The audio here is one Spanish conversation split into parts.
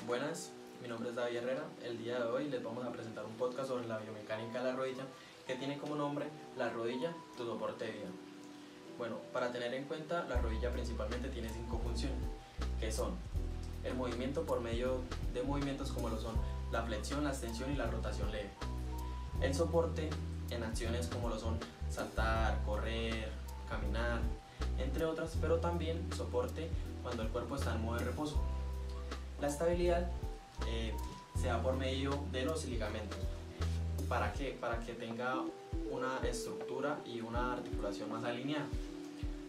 Buenas, mi nombre es David Herrera. El día de hoy les vamos a presentar un podcast sobre la biomecánica de la rodilla que tiene como nombre La rodilla, tu soporte de vida. Bueno, para tener en cuenta, la rodilla principalmente tiene 5 funciones, que son el movimiento por medio de movimientos como lo son la flexión, la extensión y la rotación leve. El soporte en acciones como lo son saltar, correr, caminar, entre otras, pero también soporte cuando el cuerpo está en modo de reposo. La estabilidad se da por medio de los ligamentos. ¿Para qué? Para que tenga una estructura y una articulación más alineada.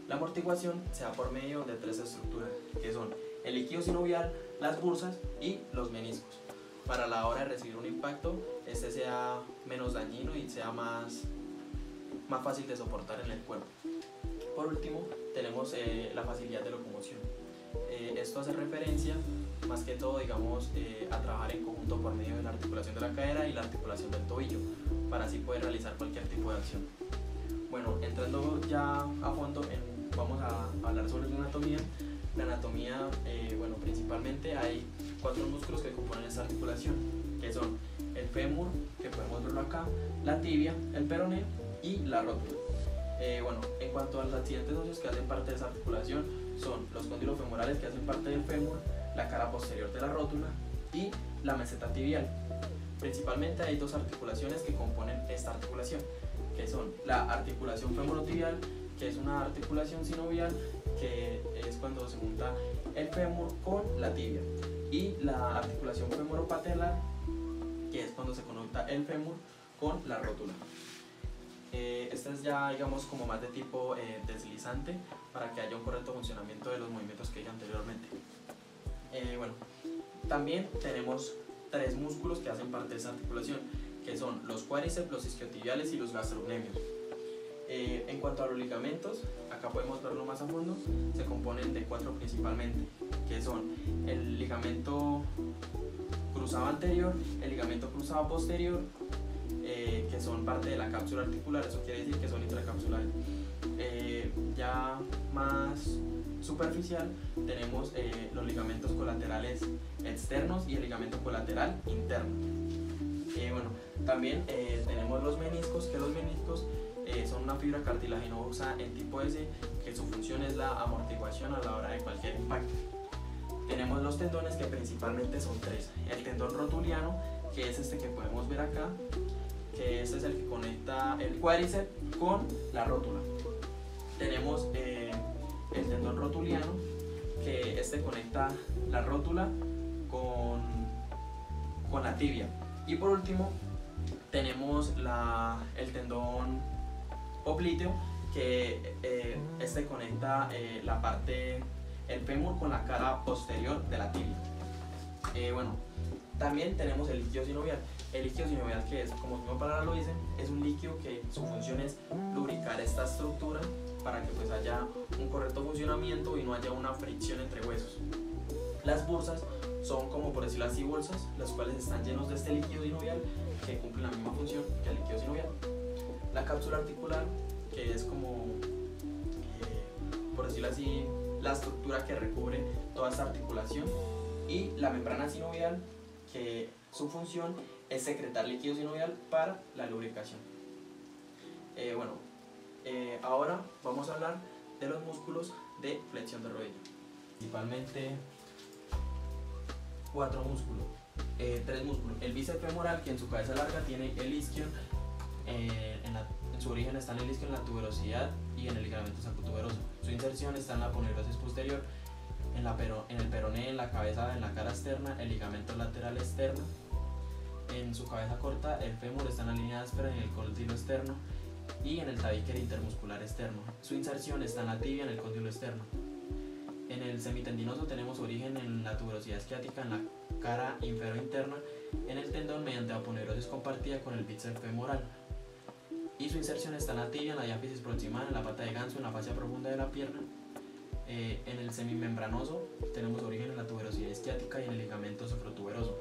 La amortiguación se da por medio de 3 estructuras, que son el líquido sinovial, las bursas y los meniscos. Para la hora de recibir un impacto, este sea menos dañino y sea más fácil de soportar en el cuerpo. Por último, tenemos la facilidad de locomoción. Esto hace referencia más que todo, digamos, a trabajar en conjunto por medio de la articulación de la cadera y la articulación del tobillo, para así poder realizar cualquier tipo de acción. Bueno, entrando ya a fondo, vamos a hablar sobre la anatomía. La anatomía, bueno, principalmente hay 4 músculos que componen esta articulación, que son el fémur, que podemos verlo acá, la tibia, el peroné y la rótula. Bueno, en cuanto a los accidentes óseos que hacen parte de esa articulación, son los cóndilos femorales, que hacen parte del fémur, la cara posterior de la rótula y la meseta tibial. Principalmente hay 2 articulaciones que componen esta articulación, que son la articulación femorotibial, que es una articulación sinovial, que es cuando se junta el fémur con la tibia, y la articulación femoropatelar, que es cuando se conecta el fémur con la rótula. Esta es ya, digamos, como más de tipo deslizante, para que haya un correcto funcionamiento de los movimientos que dije anteriormente. Bueno, también tenemos 3 músculos que hacen parte de esta articulación, que son los cuádriceps, los isquiotibiales y los gastrocnemios. En cuanto a los ligamentos, acá podemos verlo más a fondo, se componen de 4 principalmente, que son el ligamento cruzado anterior, el ligamento cruzado posterior, que son parte de la cápsula articular, eso quiere decir que son intracapsulares. Ya más superficial tenemos los ligamentos colaterales externos y el ligamento colateral interno. Bueno, también tenemos los meniscos, que los meniscos son una fibra cartilaginosa en tipo S, que su función es la amortiguación a la hora de cualquier impacto. Tenemos los tendones, que principalmente son 3. El tendón rotuliano, que es este que podemos ver acá, que este es el que conecta el cuádriceps con la rótula. Tenemos el tendón rotuliano, que este conecta la rótula con la tibia. Y por último tenemos el tendón popliteo, que este conecta el fémur con la cara posterior de la tibia. Bueno, también tenemos el líquido sinovial. El líquido sinovial, que es, como su misma palabra lo dice, es un líquido que su función es lubricar esta estructura para que pues haya un correcto funcionamiento y no haya una fricción entre huesos. Las bursas son, como por decirlo así, bolsas, las cuales están llenos de este líquido sinovial, que cumple la misma función que el líquido sinovial. La cápsula articular, que es como, por decirlo así, la estructura que recubre toda esta articulación, y la membrana sinovial, que su función es secretar líquido sinovial para la lubricación. Ahora vamos a hablar de los músculos de flexión de rodilla. Principalmente 4 músculos, 3 músculos. El bíceps femoral, que en su cabeza larga tiene el isquio, en su origen está en el isquio, en la tuberosidad y en el ligamento sacrotuberoso. Su inserción está en la aponeurosis posterior, en el peroné, en la cabeza, en la cara externa, el ligamento lateral externo. En su cabeza corta, el fémur está en la línea áspera, en el cóndilo externo y en el tabique intermuscular externo. Su inserción está en la tibia, en el cóndilo externo. En el semitendinoso tenemos origen en la tuberosidad isquiática, en la cara inferior interna, en el tendón mediante aponeurosis compartida con el bíceps femoral. Y su inserción está en la tibia, en la diáfisis proximal, en la pata de ganso, en la fascia profunda de la pierna. En el semimembranoso tenemos origen en la tuberosidad isquiática y en el ligamento sacrotuberoso.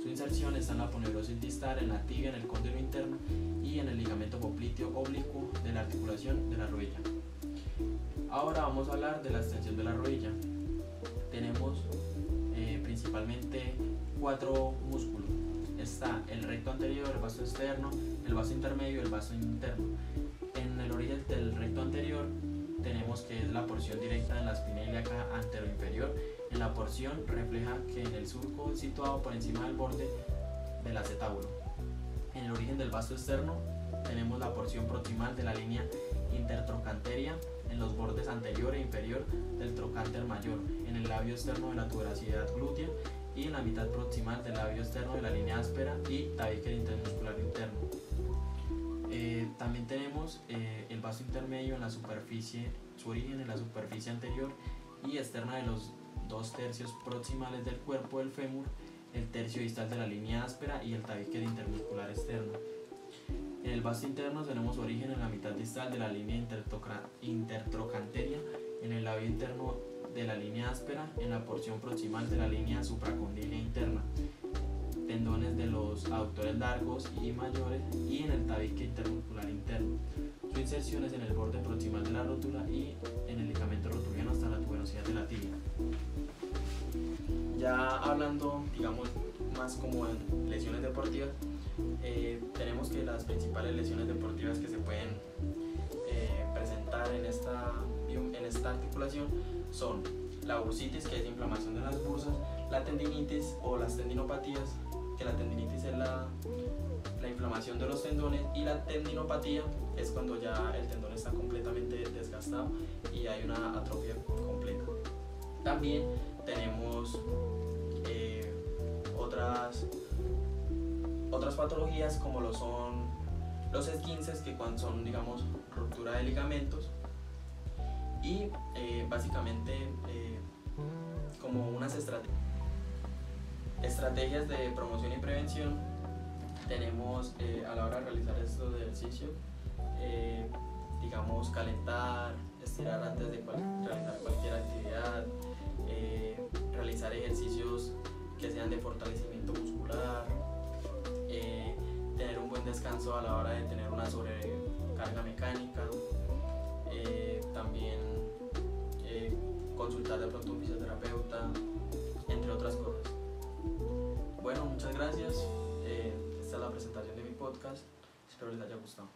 Su inserción está en la aponeurosis distal, en la tibia, en el cóndilo interno y en el ligamento popliteo oblicuo de la articulación de la rodilla. Ahora vamos a hablar de la extensión de la rodilla. Tenemos principalmente 4 músculos. Está el recto anterior, el vasto externo, el vasto intermedio y el vasto interno. En el origen del recto anterior tenemos que es la porción directa de la espina ilíaca anteroinferior. En la porción refleja que en el surco situado por encima del borde del acetábulo. En el origen del vasto externo tenemos la porción proximal de la línea intertrochanteria en los bordes anterior e inferior del trocánter mayor, en el labio externo de la tuberosidad glútea y en la mitad proximal del labio externo de la línea áspera y tabique intermuscular interno. También tenemos el vasto intermedio en la superficie, su origen en la superficie anterior y externa de los 2/3 proximales del cuerpo del fémur, el tercio distal de la línea áspera y el tabique intermuscular externo. En el vasto interno tenemos origen en la mitad distal de la línea intertrochanteria, en el labio interno de la línea áspera, en la porción proximal de la línea supracondílea interna, tendones de los aductores largos y mayores y en el tabique intermuscular interno. Su inserción es en el borde proximal de la rótula y en el ligamento rotuliano hasta la tuberosidad de la tibia. Ya hablando, digamos, más como en lesiones deportivas, tenemos que las principales lesiones deportivas que se pueden presentar en esta articulación son la bursitis, que es inflamación de las bursas, la tendinitis o las tendinopatías, que la tendinitis es la inflamación de los tendones, y la tendinopatía es cuando ya el tendón está completamente desgastado y hay una atrofia completa. También tenemos otras patologías como lo son los esguinces, que cuando son, digamos, ruptura de ligamentos, y básicamente como unas estrategias de promoción y prevención tenemos a la hora de realizar estos ejercicios, digamos, calentar, estirar antes de realizar cualquier actividad, realizar ejercicios que sean de fortalecimiento muscular, tener un buen descanso a la hora de tener una sobrecarga mecánica, también consultar de pronto un fisioterapeuta, entre otras cosas. Bueno, muchas gracias. Esta es la presentación de mi podcast. Espero les haya gustado.